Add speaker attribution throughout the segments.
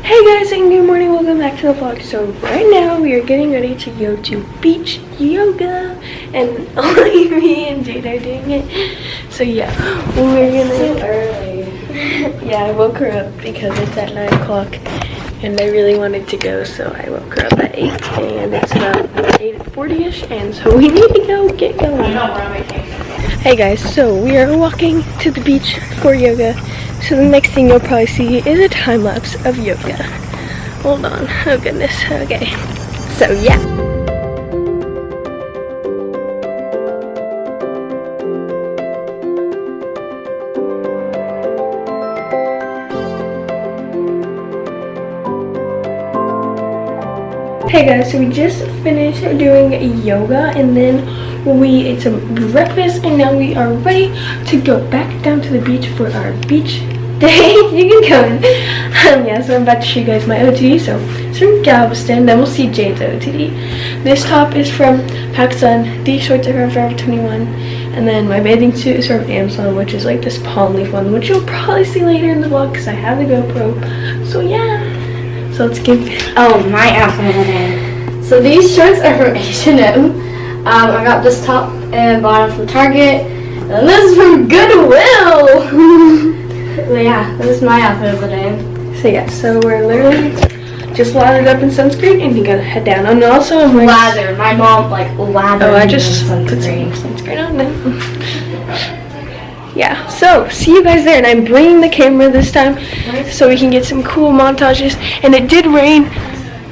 Speaker 1: Hey guys, and good morning, welcome back to the vlog. So right now we are getting ready to go to beach yoga, and only me and Jade are doing it. So yeah, we're gonna...
Speaker 2: So early.
Speaker 1: Yeah, I woke her up because it's at 9 o'clock and I really wanted to go, so I woke her up at 8 and it's about 8:40ish, and so we need to go get going. Hey guys, so we are walking to the beach for yoga. So the next thing you'll probably see is a time lapse of yoga. Hold on, oh goodness, okay. So yeah. Hey guys, so we just finished doing yoga and then we ate some breakfast and now we are ready to go back down to the beach for our beach day. You can go in. Yeah, so I'm about to show you guys my OTD. So it's from Galveston, then we'll see Jade's OTD. This top is from Pakistan, these shorts are from Forever 21, and then my bathing suit is from Amazon, which is like this palm leaf one, which you'll probably see later in the vlog because I have the GoPro. So yeah. So let's give
Speaker 2: my outfit. So these shorts are from H&M. I got this top and bottom from Target, and this is from Goodwill. But yeah, this is my outfit of the day.
Speaker 1: So yeah, so we're literally just lathered up in sunscreen and you gotta head down. And also I'm wearing
Speaker 2: lather. My mom lathered.
Speaker 1: Oh, I just put some sunscreen on now. Yeah, so see you guys there, and I'm bringing the camera this time so we can get some cool montages. And it did rain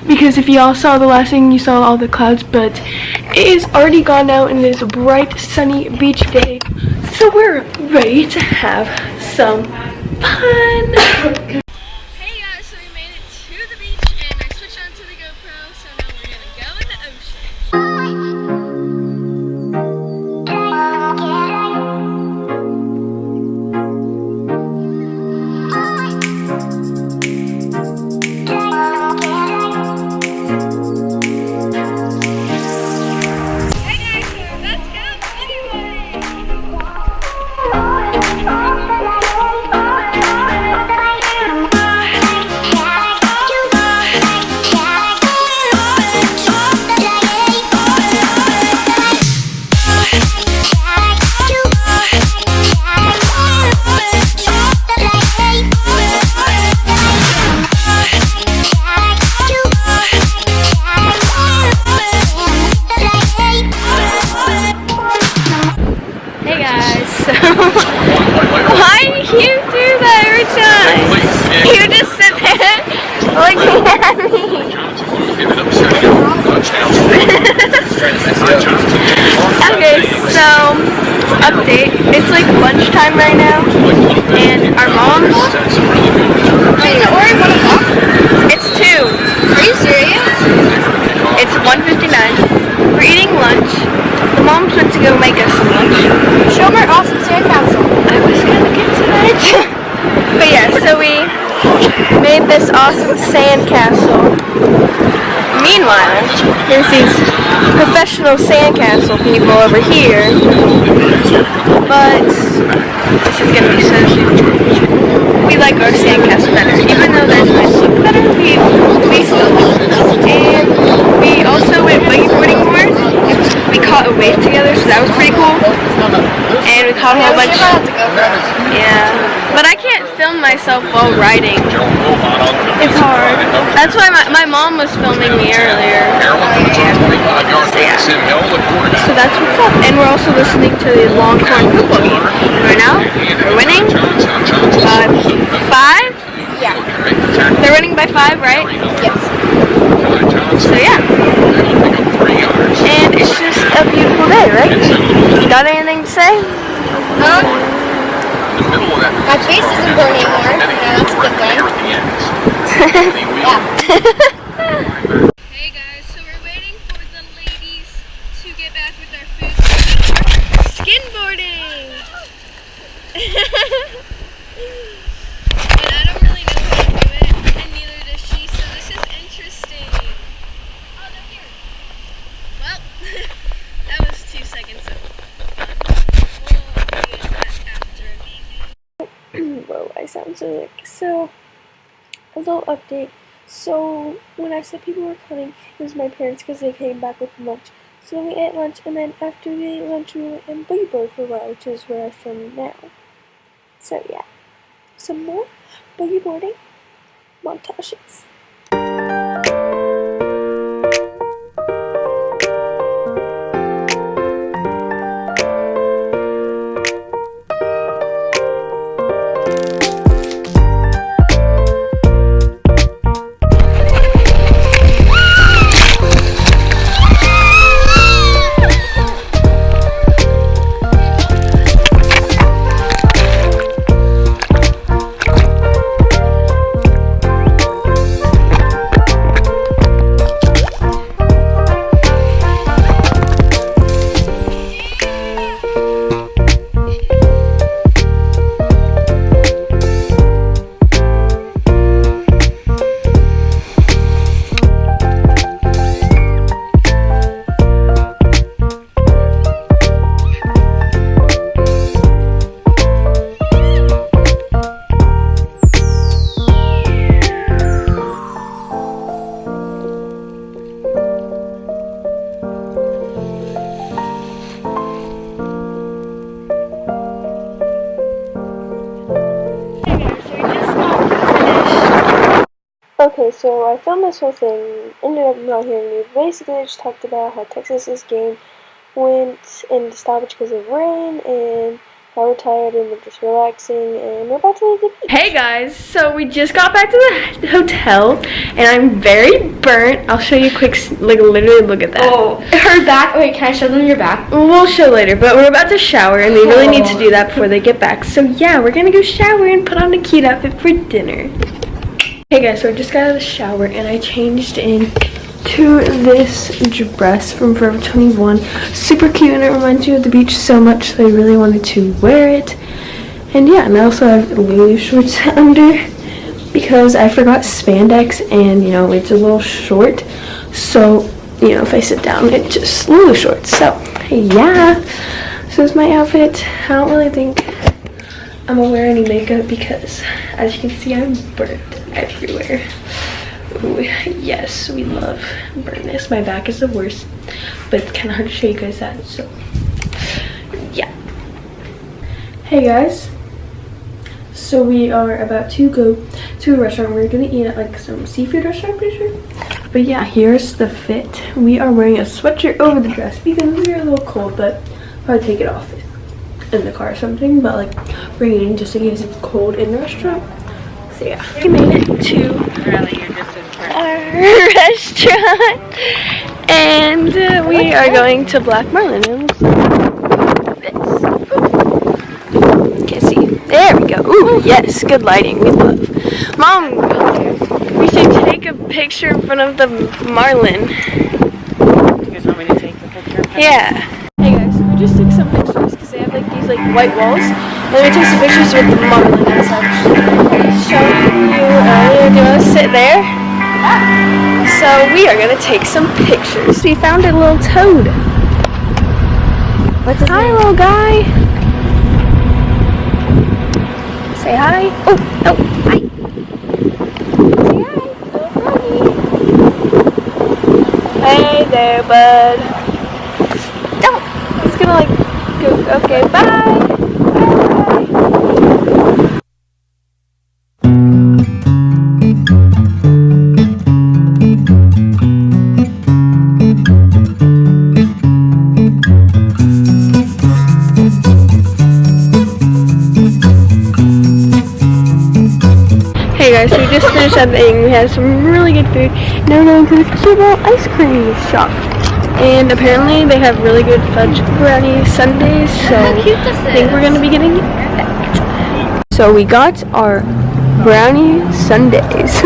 Speaker 1: because if y'all saw the last thing, you saw all the clouds, but it is already gone now and it is a bright sunny beach day, so we're ready to have some fun. Hey guys, so we made it to the beach and I switched on to the GoPro, so now we're gonna go in the ocean. Why do you do that every time? You just sit there looking at me. Okay, so update. It's like lunchtime right now, and our moms. Wait, is it already 1 o'clock? It's 2. Are you serious? It's 1:59. We're eating lunch. The moms went to go make us some lunch.
Speaker 2: Show me our awesome sandcastle.
Speaker 1: I was gonna get to that. But yeah, so we made this awesome sandcastle. Meanwhile, there's these professional sandcastle people over here. But this is gonna be so stupid. We like our sandcastle better. Even though theirs might look better, we still like it. And we also went wakeboarding more. We caught a wave together, so that was pretty cool. And we caught a whole bunch. Yeah, but I can't film myself while riding. It's hard. That's why my mom was filming me earlier. So that's what's up. And we're also listening to the Longhorn football game. Right now, we're winning. 5?
Speaker 2: Yeah.
Speaker 1: They're winning by 5, right?
Speaker 2: Yes.
Speaker 1: So yeah. And it's just a beautiful day, right? Got anything to say?
Speaker 2: My face isn't burning anymore. Yeah, that's a good thing. Yeah.
Speaker 1: Hey guys, so we're waiting for the ladies to get back with our food. Skinboarding! And I don't really know how to do it, and neither does she, so this is interesting. Oh, no, here. Well, that was 2 seconds of fun. We'll do that after. Whoa, I sound so sick. So, a little update. So when I said people were coming, it was my parents because they came back with lunch. So we ate lunch, and then after we ate lunch, we went and boogie board for a while, which is where I'm from now. So yeah, some more boogie boarding montages. Okay, so I filmed this whole thing, ended up not hearing me. Basically, I just talked about how Texas's game went into stoppage because of rain, and how we're tired and we're just relaxing, and we're about to leave the beach. Hey guys, so we just got back to the hotel, and I'm very burnt. I'll show you a quick, like literally look at that.
Speaker 2: Oh, her back. Wait, can I show them your back?
Speaker 1: We'll show later, but we're about to shower, and they really need to do that before they get back. So yeah, we're gonna go shower and put on a cute outfit for dinner. Hey guys, so I just got out of the shower and I changed into this dress from Forever 21. Super cute, and it reminds you of the beach so much that I really wanted to wear it. And yeah, and I also have Lulu shorts under because I forgot spandex, and you know, it's a little short. So, you know, if I sit down, it's just Lulu shorts. So yeah, so is my outfit. I don't really think I'm gonna wear any makeup because, as you can see, I'm burnt everywhere. Ooh, yes, we love burntness. My back is the worst, but it's kind of hard to show you guys that, so yeah. Hey guys, so we are about to go to a restaurant. We're gonna eat at like some seafood restaurant, I'm pretty sure. But yeah, here's the fit. We are wearing a sweatshirt over the dress because we're a little cold, but I'll probably take it off in the car or something, but like bring it in just in case it's cold in the restaurant. So yeah, we made it to our restaurant, and we are going to Black Marlin. And this. Can't see. There we go. Ooh, yes, good lighting. We love. Mom, we should take a picture in front of the Marlin.
Speaker 3: You guys want me to take the picture?
Speaker 1: Yeah. Hey guys, so we just took some pictures because they have like these like white walls, and we took some pictures with the Marlin and such. Showing you earlier. Do you want to sit there? So we are gonna take some pictures. We found a little toad.
Speaker 2: What's his
Speaker 1: Hi,
Speaker 2: name?
Speaker 1: little guy. Say hi. Oh, hi. Say hi, little froggy. Hey there, bud. Don't. He's gonna like go. Okay, bye. Hey guys, so we just finished up eating. We had some really good food. Now we're going to this cute little ice cream shop. And apparently they have really good fudge brownie sundaes, so I think we're going to be getting that. So we got our brownie sundaes.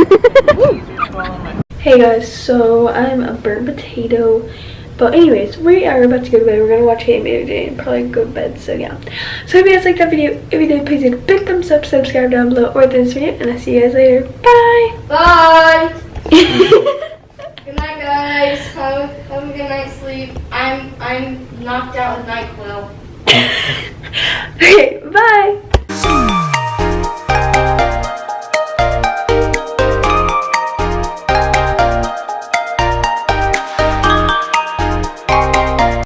Speaker 1: Hey guys, so I'm a burnt potato. But anyways, we are about to go to bed. We're going to watch Imovie today and probably go to bed, so yeah. So if you guys liked that video, if you did, please hit a big thumbs up, subscribe down below, or this video, and I'll see you guys later. Bye!
Speaker 2: Bye! Good night, guys. Have a good night's sleep. I'm knocked out with NyQuil.
Speaker 1: Okay, bye!